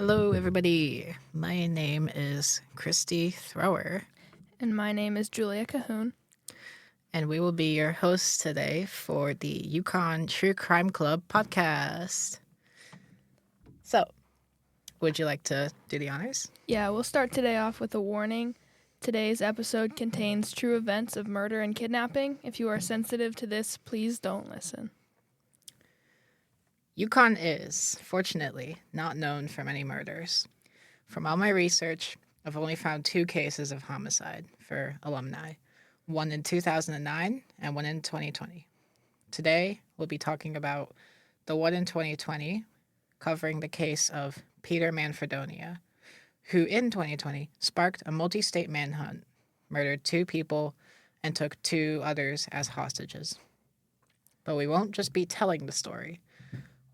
Hello, everybody. My name is Christy Thrower, And my name is Julia Cahoon. and we will be your hosts today for the UConn True Crime Club podcast. So, would you like to do the honors? Yeah, we'll start today off with a warning. Today's episode contains true events of murder and kidnapping. If you are sensitive to this, please don't listen. UConn is, fortunately, not known for many murders. From all my research, I've only found 2 cases of homicide for alumni, one in 2009 and one in 2020. Today, we'll be talking about the one in 2020, covering the case of Peter Manfredonia, who in 2020 sparked a multi-state manhunt, murdered 2 people, and took 2 others as hostages. But we won't just be telling the story.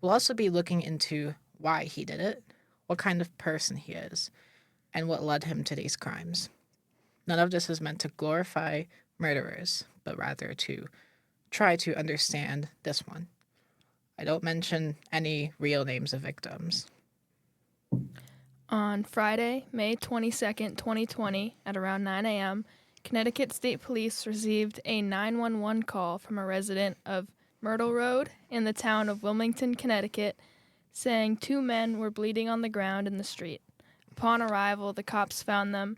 We'll also be looking into why he did it, what kind of person he is, and what led him to these crimes. None of this is meant to glorify murderers, but rather to try to understand this one. I don't mention any real names of victims. On Friday, May 22nd, 2020, at around 9 a.m., Connecticut State Police received a 911 call from a resident of Myrtle Road in the town of Wilmington, Connecticut, saying 2 men were bleeding on the ground in the street. Upon arrival, the cops found them,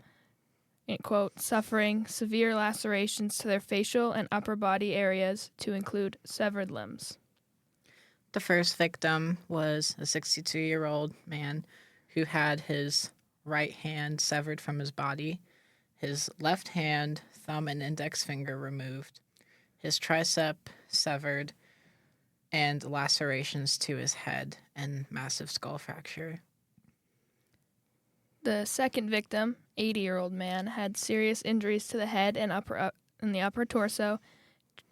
quote, suffering severe lacerations to their facial and upper body areas to include severed limbs. The first victim was a 62-year-old man who had his right hand severed from his body, his left hand, thumb, and index finger removed, his tricep severed, and lacerations to his head and massive skull fracture. The second victim, 80-year-old man, had serious injuries to the head and the upper torso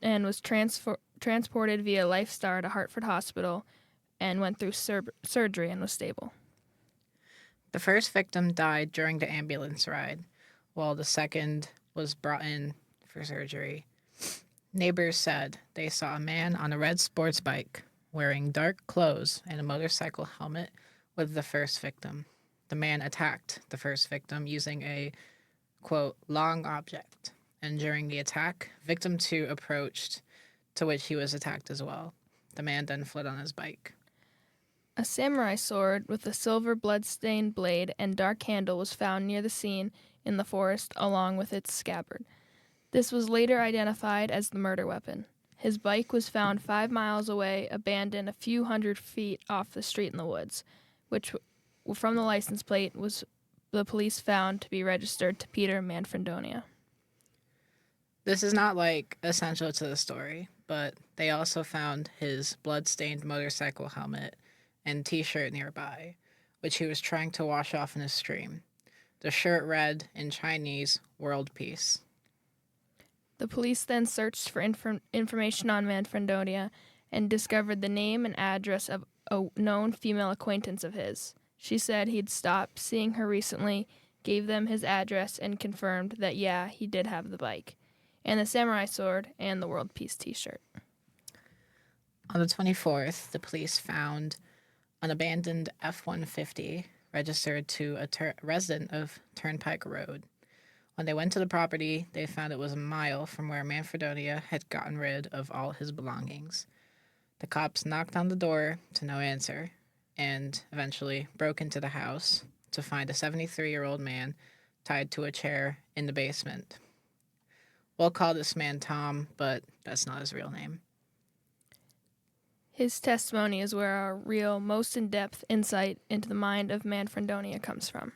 and was transported via LifeStar to Hartford Hospital and went through surgery and was stable. The first victim died during the ambulance ride, while the second was brought in for surgery. Neighbors said they saw a man on a red sports bike wearing dark clothes and a motorcycle helmet with the first victim. The man attacked the first victim using a, quote, long object, and during the attack, victim 2 approached, to which he was attacked as well. The man then fled on his bike. A samurai sword with a silver blood-stained blade and dark handle was found near the scene in the forest along with its scabbard. This was later identified as the murder weapon. His bike was found 5 miles away, abandoned a few hundred feet off the street in the woods, which from the license plate was the police found to be registered to Peter Manfredonia. This is not essential to the story, but they also found his blood-stained motorcycle helmet and t-shirt nearby, which he was trying to wash off in a stream. The shirt read in Chinese, "World Peace." The police then searched for information on Manfredonia and discovered the name and address of a known female acquaintance of his. She said he'd stopped seeing her recently, gave them his address, and confirmed that, yeah, he did have the bike, and the samurai sword, and the World Peace t-shirt. On the 24th, the police found an abandoned F-150 registered to a resident of Turnpike Road. When they went to the property, they found it was a mile from where Manfredonia had gotten rid of all his belongings. The cops knocked on the door to no answer and eventually broke into the house to find a 73-year-old man tied to a chair in the basement. We'll call this man Tom, but that's not his real name. His testimony is where our real, most in-depth insight into the mind of Manfredonia comes from.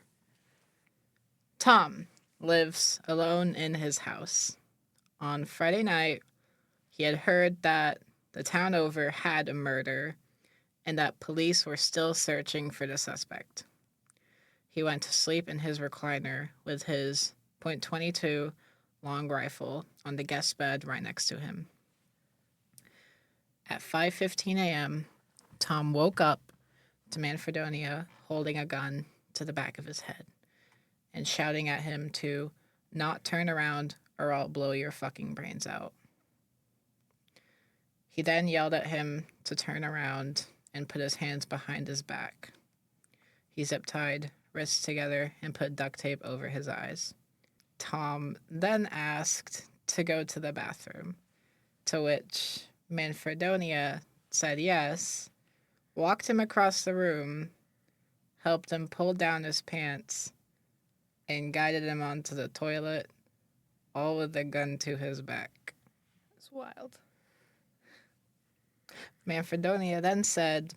Tom lives alone in his house. On Friday night, he had heard that the town over had a murder and that police were still searching for the suspect. He went to sleep in his recliner with his .22 long rifle on the guest bed right next to him. At 5:15 a.m., Tom woke up to Manfredonia holding a gun to the back of his head and shouting at him to not turn around or I'll blow your fucking brains out. He then yelled at him to turn around and put his hands behind his back. He zip-tied wrists together and put duct tape over his eyes. Tom then asked to go to the bathroom, to which Manfredonia said yes, walked him across the room, helped him pull down his pants, and guided him onto the toilet, all with the gun to his back. It's wild. Manfredonia then said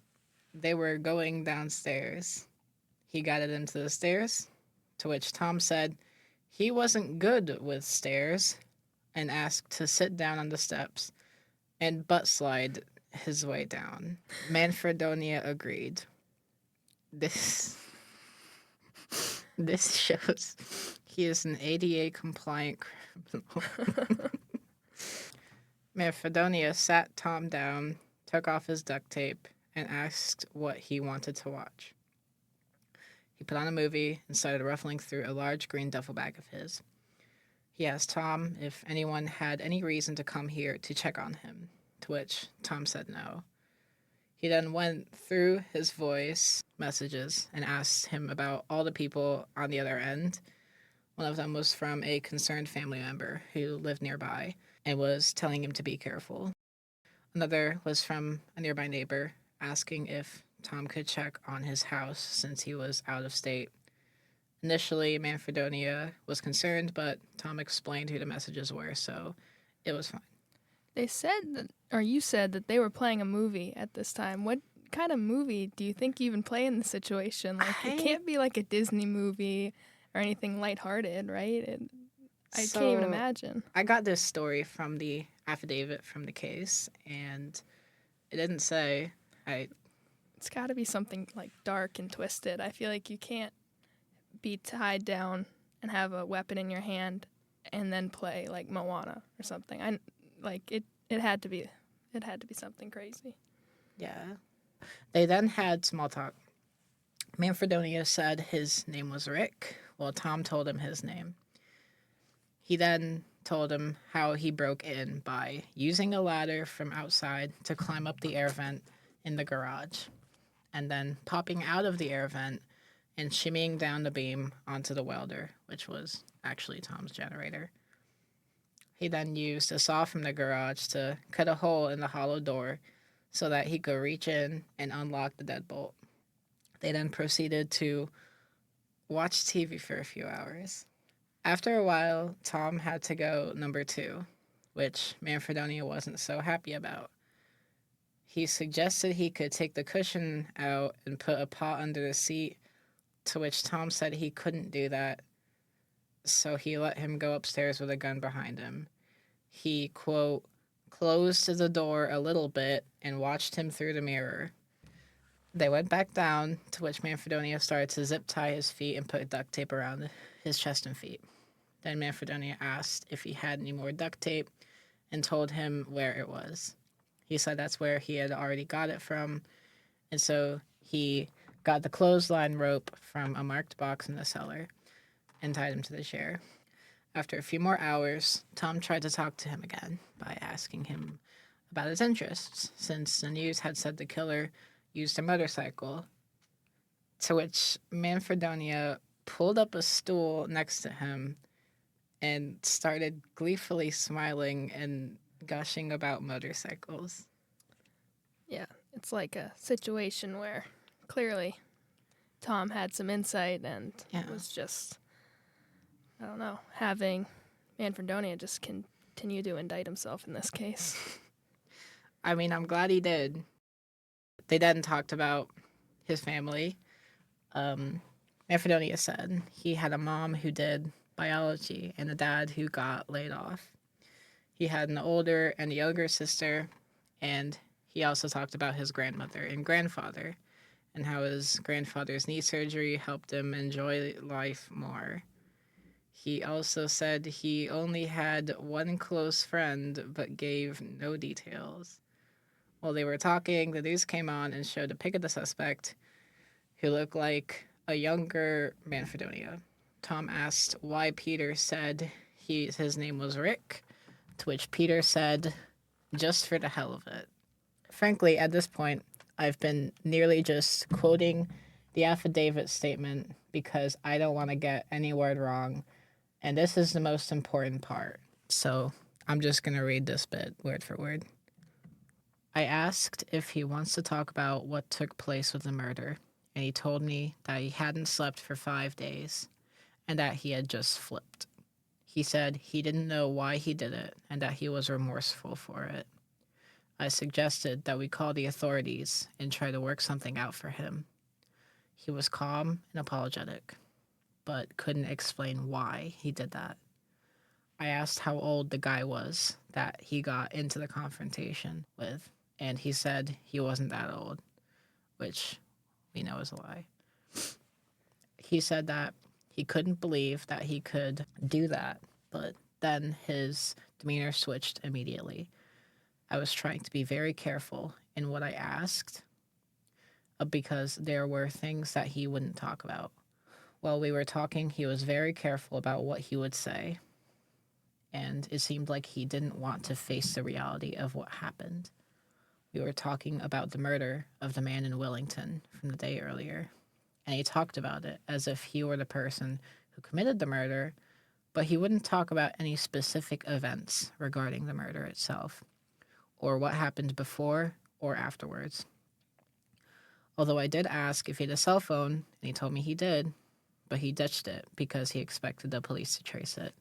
they were going downstairs. He guided him to the stairs, to which Tom said he wasn't good with stairs and asked to sit down on the steps and butt slide his way down. Manfredonia agreed. This shows he is an ADA compliant criminal. Manfredonia sat Tom down, took off his duct tape, and asked what he wanted to watch. He put on a movie and started ruffling through a large green duffel bag of his. He asked Tom if anyone had any reason to come here to check on him, to which Tom said no. He then went through his voice messages and asked him about all the people on the other end. One of them was from a concerned family member who lived nearby and was telling him to be careful. Another was from a nearby neighbor asking if Tom could check on his house since he was out of state. Initially, Manfredonia was concerned, but Tom explained who the messages were, so it was fine. They said that, or you said that they were playing a movie at this time. What kind of movie do you think you even play in this situation? Like, it can't be like a Disney movie or anything lighthearted, right? I can't even imagine. I got this story from the affidavit from the case, and it didn't say. It's got to be something like dark and twisted. I feel like you can't be tied down and have a weapon in your hand and then play like Moana or something. It had to be something crazy. Yeah. They then had small talk. Manfredonia said his name was Rick, while Tom told him his name. He then told him how he broke in by using a ladder from outside to climb up the air vent in the garage, and then popping out of the air vent and shimmying down the beam onto the welder, which was actually Tom's generator. He then used a saw from the garage to cut a hole in the hollow door so that he could reach in and unlock the deadbolt. They then proceeded to watch TV for a few hours. After a while, Tom had to go number 2, which Manfredonia wasn't so happy about. He suggested he could take the cushion out and put a pot under the seat, to which Tom said he couldn't do that, so he let him go upstairs with a gun behind him. He, quote, closed the door a little bit and watched him through the mirror. They went back down, to which Manfredonia started to zip tie his feet and put duct tape around his chest and feet. Then Manfredonia asked if he had any more duct tape and told him where it was. He said that's where he had already got it from, and so he got the clothesline rope from a marked box in the cellar and tied him to the chair. After a few more hours, Tom tried to talk to him again by asking him about his interests, since the news had said the killer used a motorcycle, to which Manfredonia pulled up a stool next to him and started gleefully smiling and gushing about motorcycles. Yeah, it's like a situation where clearly Tom had some insight and was just, I don't know, having Manfredonia just continue to indict himself in this case. I mean, I'm glad he did. They then talked about his family. Manfredonia said he had a mom who did biology and a dad who got laid off. He had an older and a younger sister, and he also talked about his grandmother and grandfather and how his grandfather's knee surgery helped him enjoy life more. He also said he only had one close friend but gave no details. While they were talking, the news came on and showed a pic of the suspect who looked like a younger Manfredonia. Tom asked why Peter said his name was Rick, to which Peter said, just for the hell of it. Frankly, at this point, I've been nearly just quoting the affidavit statement because I don't want to get any word wrong. And this is the most important part. So I'm just going to read this bit word for word. I asked if he wants to talk about what took place with the murder, and he told me that he hadn't slept for 5 days and that he had just flipped. He said he didn't know why he did it and that he was remorseful for it. I suggested that we call the authorities and try to work something out for him. He was calm and apologetic, but couldn't explain why he did that. I asked how old the guy was that he got into the confrontation with, and he said he wasn't that old, which we know is a lie. He said that he couldn't believe that he could do that, but then his demeanor switched immediately. I was trying to be very careful in what I asked because there were things that he wouldn't talk about. While we were talking, he was very careful about what he would say, and it seemed like he didn't want to face the reality of what happened. We were talking about the murder of the man in Wellington from the day earlier, and he talked about it as if he were the person who committed the murder, but he wouldn't talk about any specific events regarding the murder itself, or what happened before or afterwards. Although I did ask if he had a cell phone, and he told me he did, but he ditched it because he expected the police to trace it.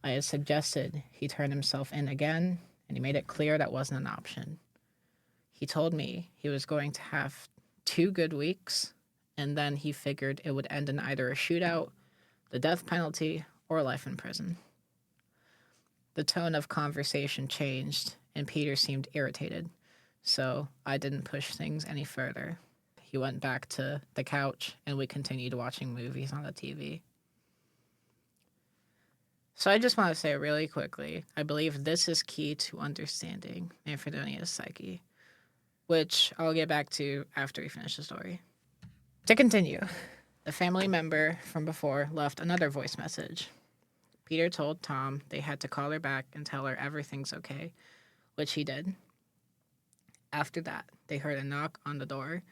I had suggested he turn himself in again, and he made it clear that wasn't an option. He told me he was going to have 2 good weeks, and then he figured it would end in either a shootout, the death penalty, or life in prison. The tone of conversation changed, and Peter seemed irritated, so I didn't push things any further. He went back to the couch, and we continued watching movies on the TV. So I just want to say really quickly, I believe this is key to understanding Manfredonia's psyche, which I'll get back to after we finish the story. To continue, the family member from before left another voice message. Peter told Tom they had to call her back and tell her everything's okay, which he did. After that, they heard a knock on the door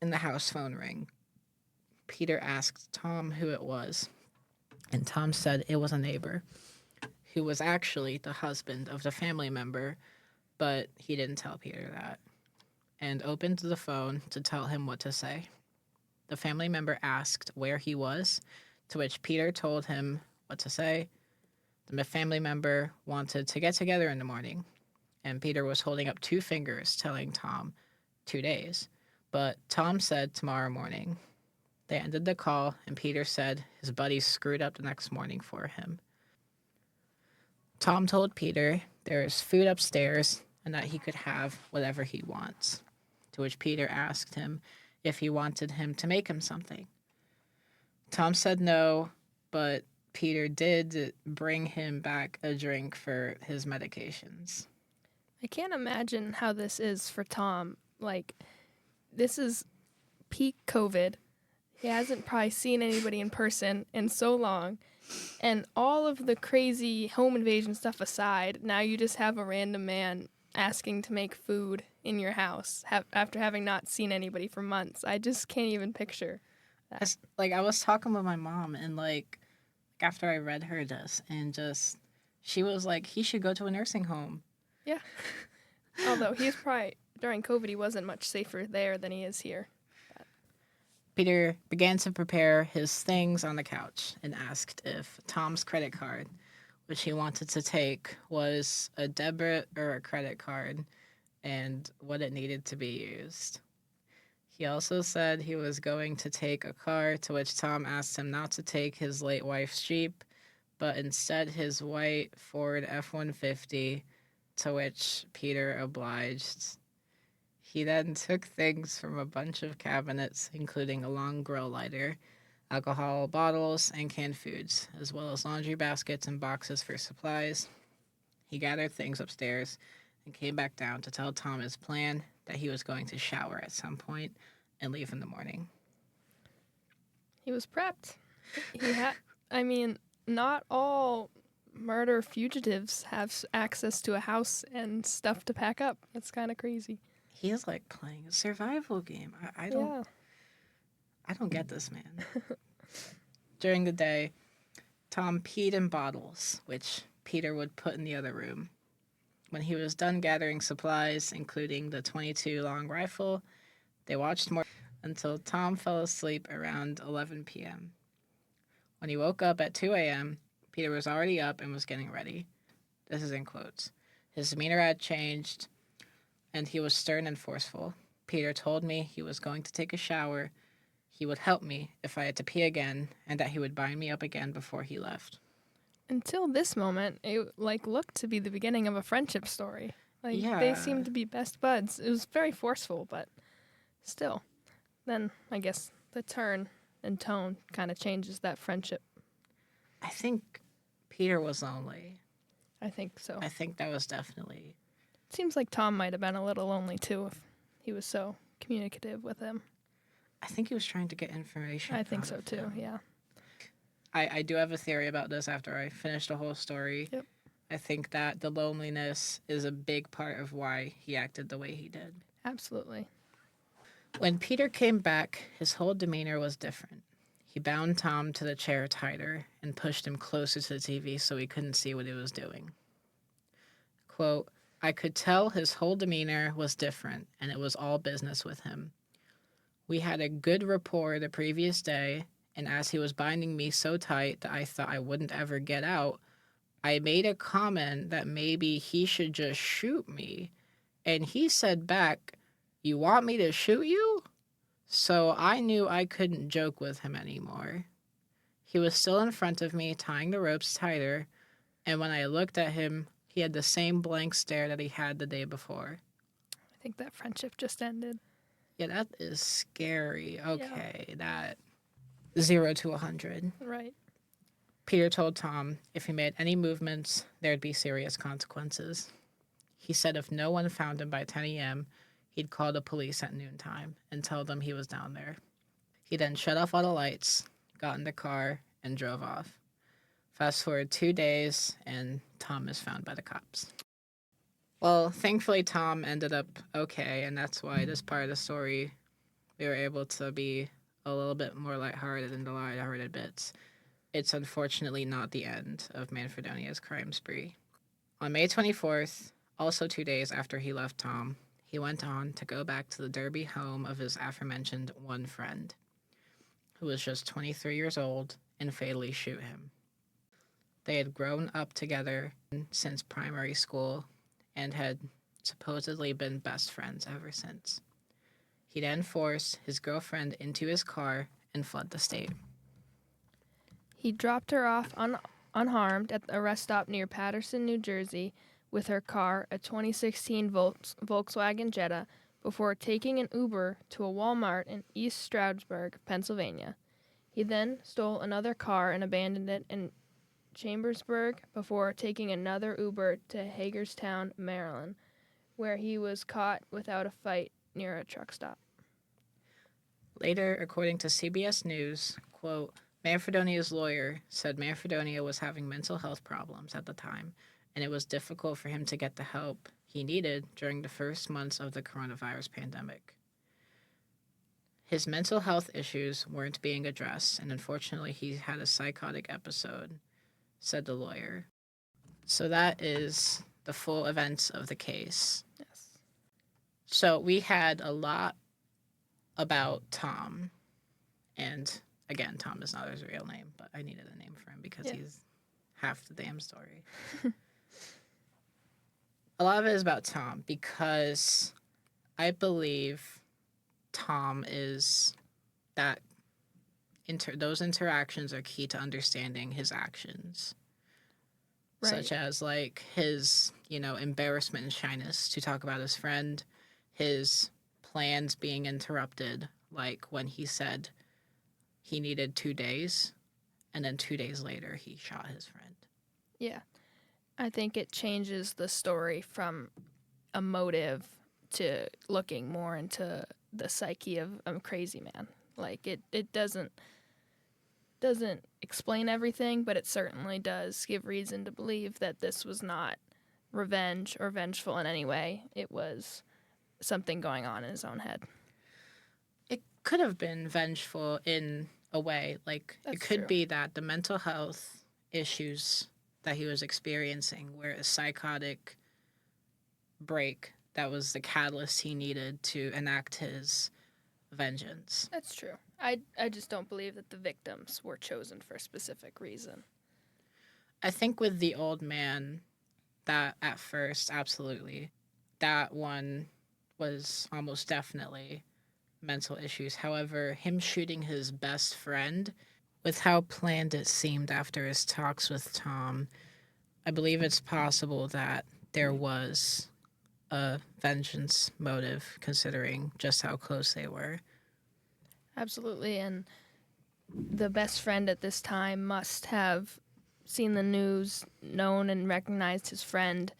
and the house phone ring. Peter asked Tom who it was, and Tom said it was a neighbor who was actually the husband of the family member, but he didn't tell Peter that, and opened the phone to tell him what to say. The family member asked where he was, to which Peter told him what to say. The family member wanted to get together in the morning, and Peter was holding up 2 fingers telling Tom 2 days, but Tom said tomorrow morning. They ended the call, and Peter said his buddies screwed up the next morning for him. Tom told Peter there is food upstairs and that he could have whatever he wants, to which Peter asked him if he wanted him to make him something. Tom said no, but Peter did bring him back a drink for his medications. I can't imagine how this is for Tom. Like, this is peak COVID. He hasn't probably seen anybody in person in so long. And all of the crazy home invasion stuff aside, now you just have a random man asking to make food in your house after having not seen anybody for months. I just can't even picture that. I was talking with my mom, and after I read her this, and she was like, he should go to a nursing home. Yeah. Although he's probably, during COVID, he wasn't much safer there than he is here. Peter began to prepare his things on the couch and asked if Tom's credit card, which he wanted to take, was a debit or a credit card and what it needed to be used. He also said he was going to take a car, to which Tom asked him not to take his late wife's Jeep, but instead his white Ford F-150, to which Peter obliged. He then took things from a bunch of cabinets, including a long grill lighter, alcohol bottles, and canned foods, as well as laundry baskets and boxes for supplies. He gathered things upstairs and came back down to tell Tom his plan that he was going to shower at some point and leave in the morning. He was prepped. Not all murder fugitives have access to a house and stuff to pack up. That's kind of crazy. He is playing a survival game. I don't. Yeah. I don't get this man. During the day, Tom peed in bottles, which Peter would put in the other room. When he was done gathering supplies, including the .22 long rifle, they watched more until Tom fell asleep around 11 p.m. When he woke up at 2 a.m., Peter was already up and was getting ready. This is in quotes. His demeanor had changed, and he was stern and forceful. Peter told me he was going to take a shower. He would help me if I had to pee again, and that he would bind me up again before he left. Until this moment, it looked to be the beginning of a friendship story. Yeah. They seemed to be best buds. It was very forceful, but still. Then I guess the turn and tone kind of changes that friendship. I think Peter was lonely. I think so. I think that was definitely... Seems like Tom might have been a little lonely too if he was so communicative with him. I think he was trying to get information. I think so too, yeah. I do have a theory about this after I finish the whole story. Yep. I think that the loneliness is a big part of why he acted the way he did. Absolutely. When Peter came back, his whole demeanor was different. He bound Tom to the chair tighter and pushed him closer to the TV so he couldn't see what he was doing. Quote, I could tell his whole demeanor was different, and it was all business with him. We had a good rapport the previous day, and as he was binding me so tight that I thought I wouldn't ever get out, I made a comment that maybe he should just shoot me. And he said back, you want me to shoot you? So I knew I couldn't joke with him anymore. He was still in front of me, tying the ropes tighter, and when I looked at him, he had the same blank stare that he had the day before. I think that friendship just ended. Yeah, that is scary. Okay, that 0 to 100. Right. Peter told Tom if he made any movements, there'd be serious consequences. He said if no one found him by 10 a.m., he'd call the police at noontime and tell them he was down there. He then shut off all the lights, got in the car, and drove off. Fast forward 2 days, and Tom is found by the cops. Well, thankfully, Tom ended up okay, and that's why this part of the story, we were able to be a little bit more lighthearted in the lighthearted bits. It's unfortunately not the end of Manfredonia's crime spree. On May 24th, also 2 days after he left Tom, he went on to go back to the Derby home of his aforementioned one friend, who was just 23 years old, and fatally shoot him. They had grown up together since primary school and had supposedly been best friends ever since. He then forced his girlfriend into his car and fled the state. He dropped her off unharmed at a rest stop near Paterson, New Jersey, with her car, a 2016 Volkswagen Jetta, before taking an Uber to a Walmart in East Stroudsburg, Pennsylvania. He then stole another car and abandoned it in Chambersburg before taking another Uber to Hagerstown, Maryland, where he was caught without a fight near a truck stop. Later, according to CBS News, quote, Manfredonia's lawyer said Manfredonia was having mental health problems at the time, and it was difficult for him to get the help he needed during the first months of the coronavirus pandemic. His mental health issues weren't being addressed, and unfortunately he had a psychotic episode, said the lawyer. So that is the full events of the case. Yes. So we had a lot about Tom, and again, Tom is not his real name, but I needed a name for him because he's half the damn story. A lot of it is about Tom because I believe Tom is that those interactions are key to understanding his actions. Right. Such as like his, embarrassment and shyness to talk about his friend, his plans being interrupted, like when he said he needed 2 days, and then 2 days later he shot his friend. Yeah. I think it changes the story from a motive to looking more into the psyche of a crazy man. Like it doesn't explain everything, but it certainly does give reason to believe that this was not revenge or vengeful in any way. It was something going on in his own head. could have been vengeful in a way. Like, it That's could true. be that the mental health issues that he was experiencing were a psychotic break that was the catalyst he needed to enact his vengeance. That's true. I just don't believe that the victims were chosen for a specific reason. I think with the old man, that at first, absolutely. That one was almost definitely mental issues. However, him shooting his best friend, with how planned it seemed after his talks with Tom, I believe it's possible that there was a vengeance motive considering just how close they were. Absolutely, and the best friend at this time must have seen the news, known and recognized his friend,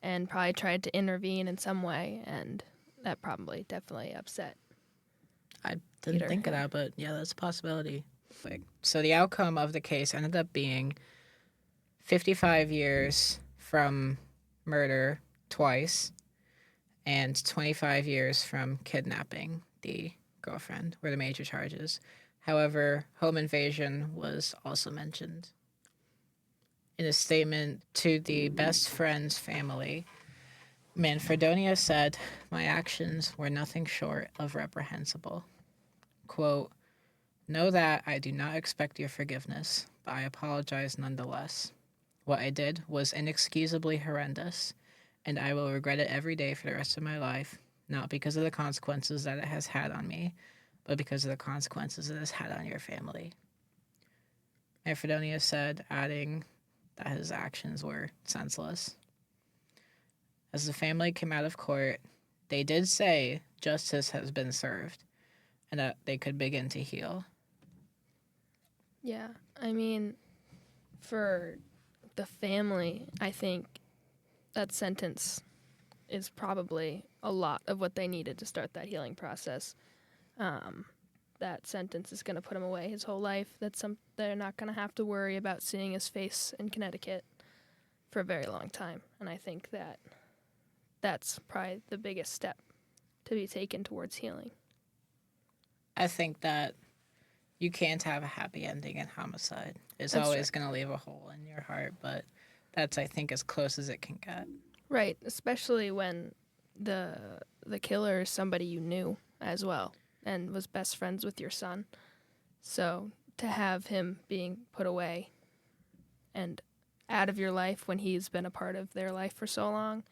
and probably tried to intervene in some way, and that probably definitely upset. I didn't Peter, think of yeah. that, but yeah, that's a possibility. So the outcome of the case ended up being 55 years from murder twice and 25 years from kidnapping the girlfriend were the major charges. However, home invasion was also mentioned. In a statement to the best friend's family, Manfredonia said, "My actions were nothing short of reprehensible. Quote, know that I do not expect your forgiveness, but I apologize nonetheless. What I did was inexcusably horrendous, and I will regret it every day for the rest of my life, not because of the consequences that it has had on me, but because of the consequences it has had on your family." Manfredonia said, adding that his actions were senseless. As the family came out of court, they did say justice has been served and that they could begin to heal. Yeah, I mean, for the family, I think that sentence is probably a lot of what they needed to start that healing process. That sentence is going to put him away his whole life. They're not going to have to worry about seeing his face in Connecticut for a very long time. And I think that that's probably the biggest step to be taken towards healing. I think that you can't have a happy ending in homicide. It's That's always right. going to leave a hole in your heart, but that's, I think, as close as it can get. Right, especially when the killer is somebody you knew as well and was best friends with your son. So to have him being put away and out of your life when he's been a part of their life for so long,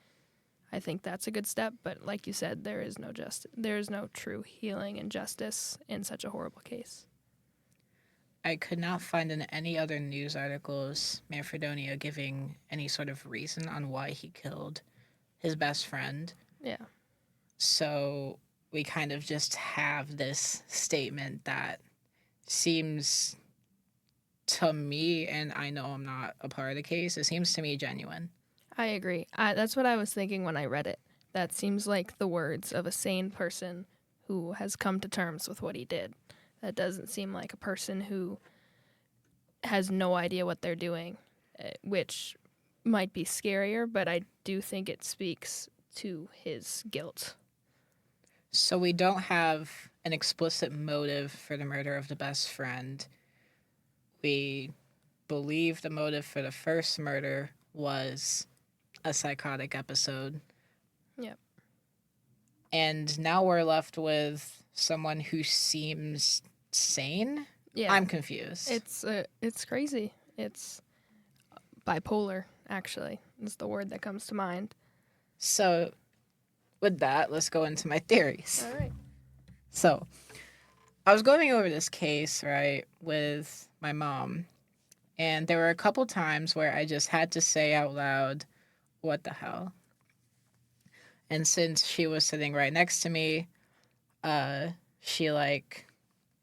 I think that's a good step. But like you said, there is no true healing and justice in such a horrible case. I could not find in any other news articles Manfredonia giving any sort of reason on why he killed his best friend. Yeah. So we kind of just have this statement that seems to me, and I know I'm not a part of the case, it seems to me genuine. I agree. That's what I was thinking when I read it. That seems like the words of a sane person who has come to terms with what he did. That doesn't seem like a person who has no idea what they're doing, which might be scarier, but I do think it speaks to his guilt. So we don't have an explicit motive for the murder of the best friend. We believe the motive for the first murder was a psychotic episode. Yep. And now we're left with someone who seems sane. Yeah. I'm confused. It's crazy. It's bipolar, actually, is the word that comes to mind. So with that, let's go into my theories. All right. So I was going over this case, right, with my mom, and there were a couple times where I just had to say out loud, what the hell? And since she was sitting right next to me, she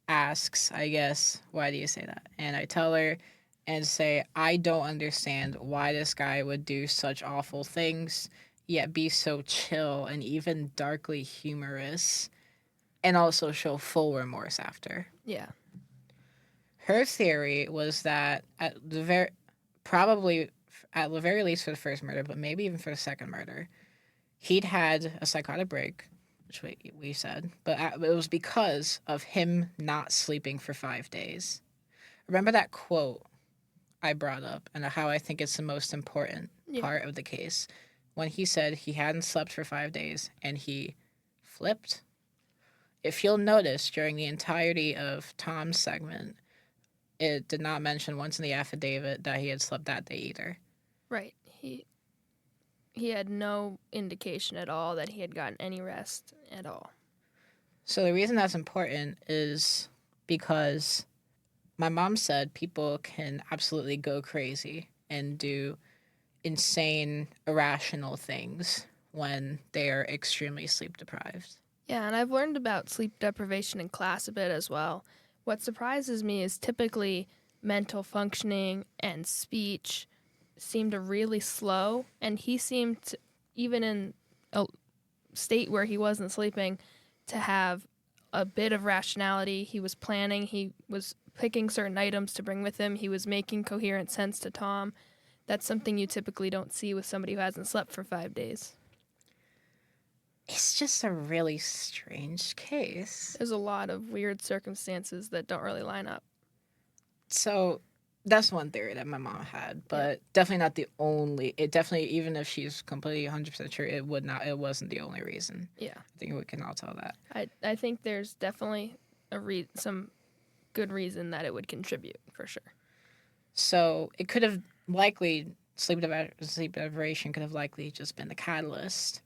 asks, I guess, why do you say that? And I tell her and say, I don't understand why this guy would do such awful things, yet be so chill and even darkly humorous, and also show full remorse after. Yeah. Her theory was that probably at the very least for the first murder, but maybe even for the second murder, he'd had a psychotic break, which we said, but it was because of him not sleeping for 5 days. Remember that quote I brought up and how I think it's the most important part of the case when he said he hadn't slept for 5 days and he flipped. If you'll notice during the entirety of Tom's segment, it did not mention once in the affidavit that he had slept that day either. Right. He had no indication at all that he had gotten any rest at all. So the reason that's important is because my mom said people can absolutely go crazy and do insane, irrational things when they are extremely sleep deprived. Yeah, and I've learned about sleep deprivation in class a bit as well. What surprises me is typically mental functioning and speech seem to really slow, and he seemed to, even in a state where he wasn't sleeping, to have a bit of rationality. He was planning, he was picking certain items to bring with him, he was making coherent sense to Tom. That's something you typically don't see with somebody who hasn't slept for 5 days. It's just a really strange case. There's a lot of weird circumstances that don't really line up. So that's one theory that my mom had, but definitely not the only. It definitely, even if she's completely 100% sure, it wasn't the only reason. Yeah. I think we can all tell that. I think there's definitely some good reason that it would contribute, for sure. So it could have likely, sleep deprivation could have likely just been the catalyst.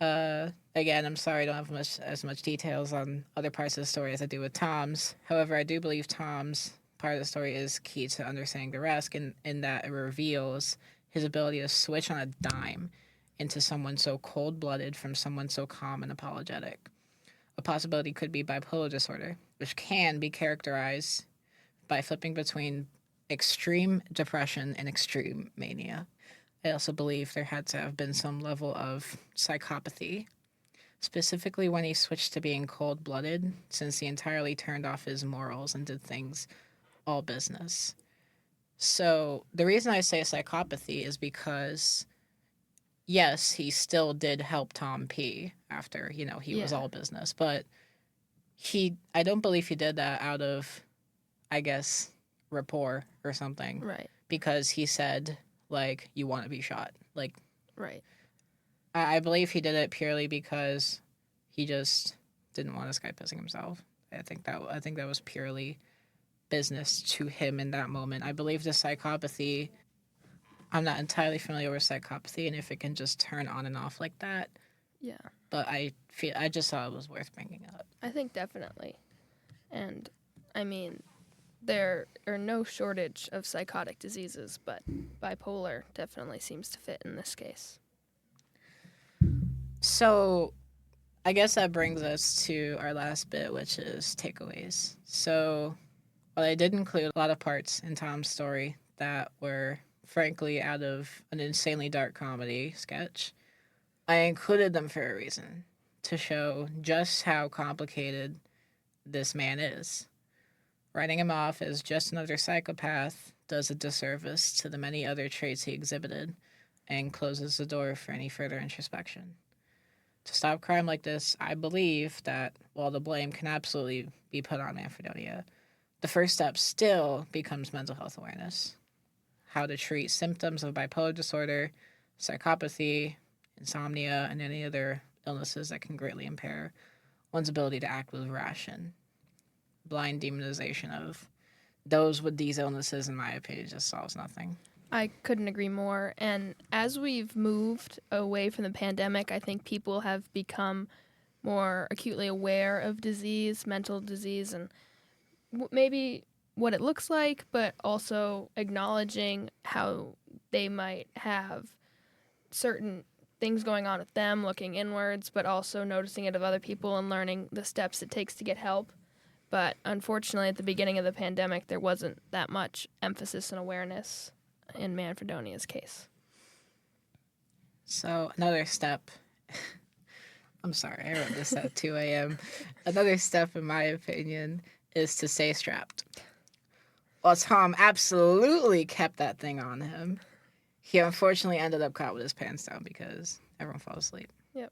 Again, I'm sorry I don't have as much details on other parts of the story as I do with Tom's. However, I do believe Tom's part of the story is key to understanding the rest in that it reveals his ability to switch on a dime into someone so cold-blooded from someone so calm and apologetic. A possibility could be bipolar disorder, which can be characterized by flipping between extreme depression and extreme mania. I also believe there had to have been some level of psychopathy, specifically when he switched to being cold-blooded, since he entirely turned off his morals and did things all business. So the reason I say psychopathy is because, yes, he still did help Tom P. after, he was all business, but I don't believe he did that out of, I guess, rapport or something. Right. Because he said, like, you want to be shot. Like, right. I believe he did it purely because he just didn't want this guy pissing himself. I think that was purely business to him in that moment. I believe the psychopathy, I'm not entirely familiar with psychopathy and if it can just turn on and off like that. Yeah. But I just thought it was worth bringing up. I think definitely. And, I mean, there are no shortage of psychotic diseases, but bipolar definitely seems to fit in this case. So, I guess that brings us to our last bit, which is takeaways. So, while I did include a lot of parts in Tom's story that were, frankly, out of an insanely dark comedy sketch, I included them for a reason, to show just how complicated this man is. Writing him off as just another psychopath does a disservice to the many other traits he exhibited and closes the door for any further introspection. To stop crime like this, I believe that while the blame can absolutely be put on Manfredonia, the first step still becomes mental health awareness. How to treat symptoms of bipolar disorder, psychopathy, insomnia, and any other illnesses that can greatly impair one's ability to act with ration. Blind demonization of those with these illnesses, in my opinion, just solves nothing. I couldn't agree more. And as we've moved away from the pandemic, I think people have become more acutely aware of disease, mental disease, and maybe what it looks like, but also acknowledging how they might have certain things going on with them, looking inwards, but also noticing it of other people and learning the steps it takes to get help. But unfortunately, at the beginning of the pandemic, there wasn't that much emphasis and awareness in Manfredonia's case. So another step, I'm sorry, I wrote this at 2 a.m. Another step, in my opinion, is to stay strapped. While Tom absolutely kept that thing on him, he unfortunately ended up caught with his pants down because everyone fell asleep. Yep.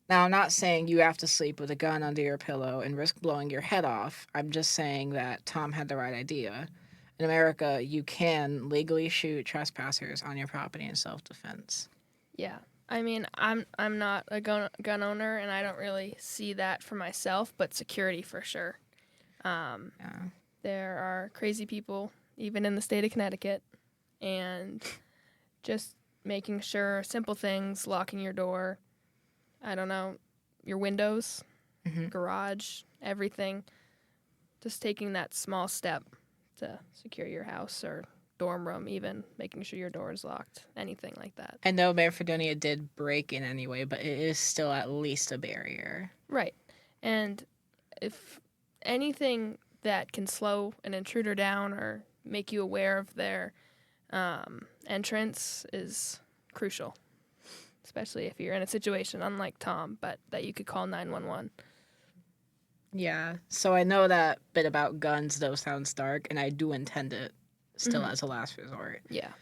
Now, I'm not saying you have to sleep with a gun under your pillow and risk blowing your head off. I'm just saying that Tom had the right idea. In America, you can legally shoot trespassers on your property in self-defense. Yeah. I mean, I'm not a gun owner, and I don't really see that for myself, but security for sure. Yeah. There are crazy people, even in the state of Connecticut, and just making sure simple things, locking your door, I don't know, your windows, Mhm. garage, everything. Just taking that small step to secure your house or dorm room, even making sure your door is locked, anything like that. I know Manfredonia did break in anyway, but it is still at least a barrier. Right. And if anything that can slow an intruder down or make you aware of their entrance is crucial, especially if you're in a situation unlike Tom, but that you could call 911. Yeah. So I know that bit about guns, though, sounds dark, and I do intend it still Mhm. as a last resort. Yeah.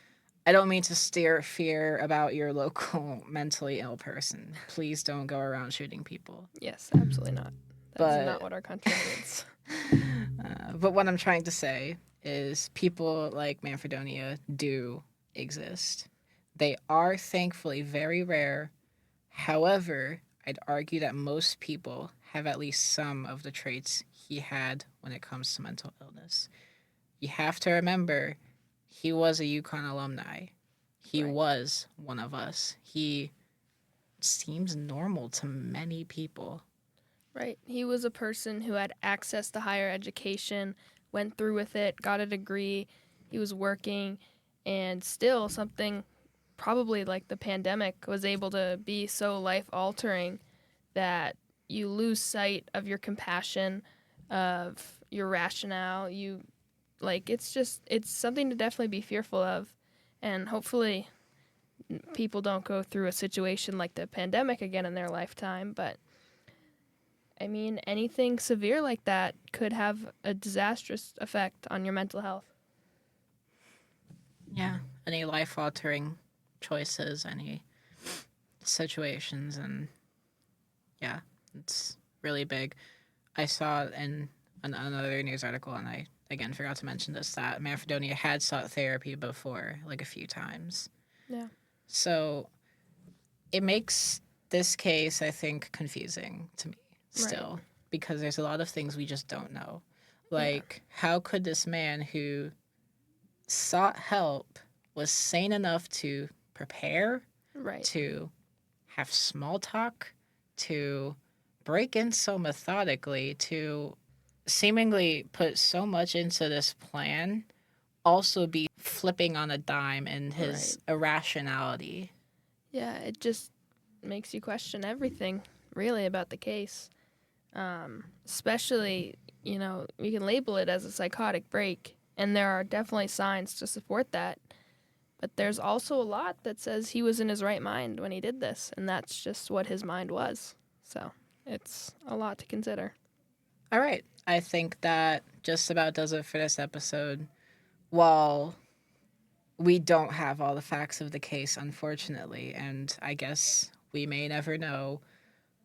I don't mean to stir fear about your local mentally ill person. Please don't go around shooting people. Yes, absolutely not. That's But not what our country needs. but what I'm trying to say is people like Manfredonia do exist. They are thankfully very rare. However, I'd argue that most people have at least some of the traits he had when it comes to mental illness. You have to remember, he was a UConn alumni. He Right. was one of us. He seems normal to many people. Right. He was a person who had access to higher education, went through with it, got a degree, he was working, and still something probably like the pandemic was able to be so life altering that you lose sight of your compassion, of your rationale. It's something to definitely be fearful of. And hopefully people don't go through a situation like the pandemic again in their lifetime, but I mean, anything severe like that could have a disastrous effect on your mental health. Yeah. Any life altering choices, any situations, and yeah, it's really big. I saw in another news article, and I again forgot to mention this, that Manfredonia had sought therapy before, like a few times. Yeah. So it makes this case, I think, confusing to me still, because there's a lot of things we just don't know. Like, how could this man who sought help, was sane enough to prepare, Right. to have small talk, to break in so methodically, to seemingly put so much into this plan, also be flipping on a dime in his irrationality? Yeah, it just makes you question everything, really, about the case. Especially, we can label it as a psychotic break, and there are definitely signs to support that. But there's also a lot that says he was in his right mind when he did this, and that's just what his mind was. So it's a lot to consider. All right. I think that just about does it for this episode. While we don't have all the facts of the case, unfortunately, and I guess we may never know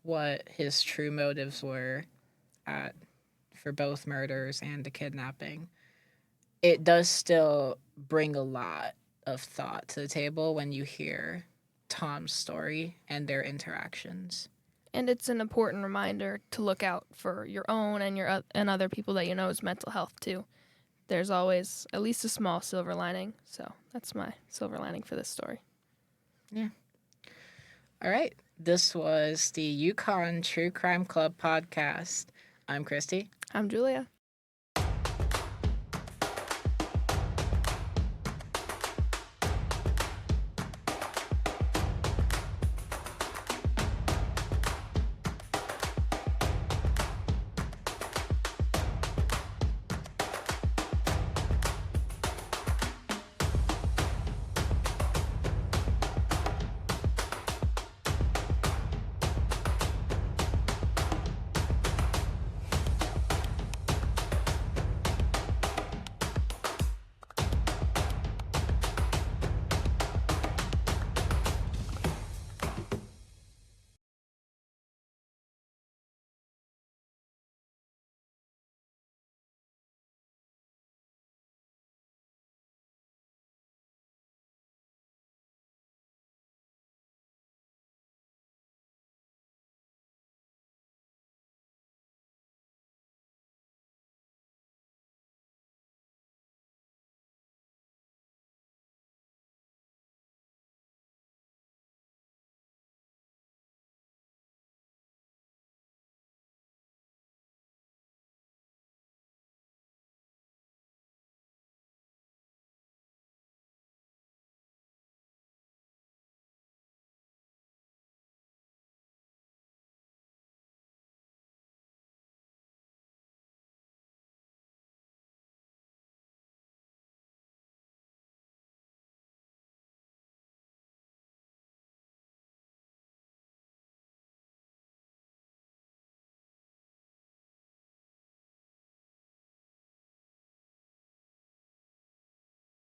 what his true motives were at for both murders and the kidnapping, it does still bring a lot of thought to the table when you hear Tom's story and their interactions. And it's an important reminder to look out for your own and and other people that you know's mental health too. There's always at least a small silver lining. So that's my silver lining for this story. Yeah. All right. This was the UConn True Crime Club podcast. I'm Christy. I'm Julia.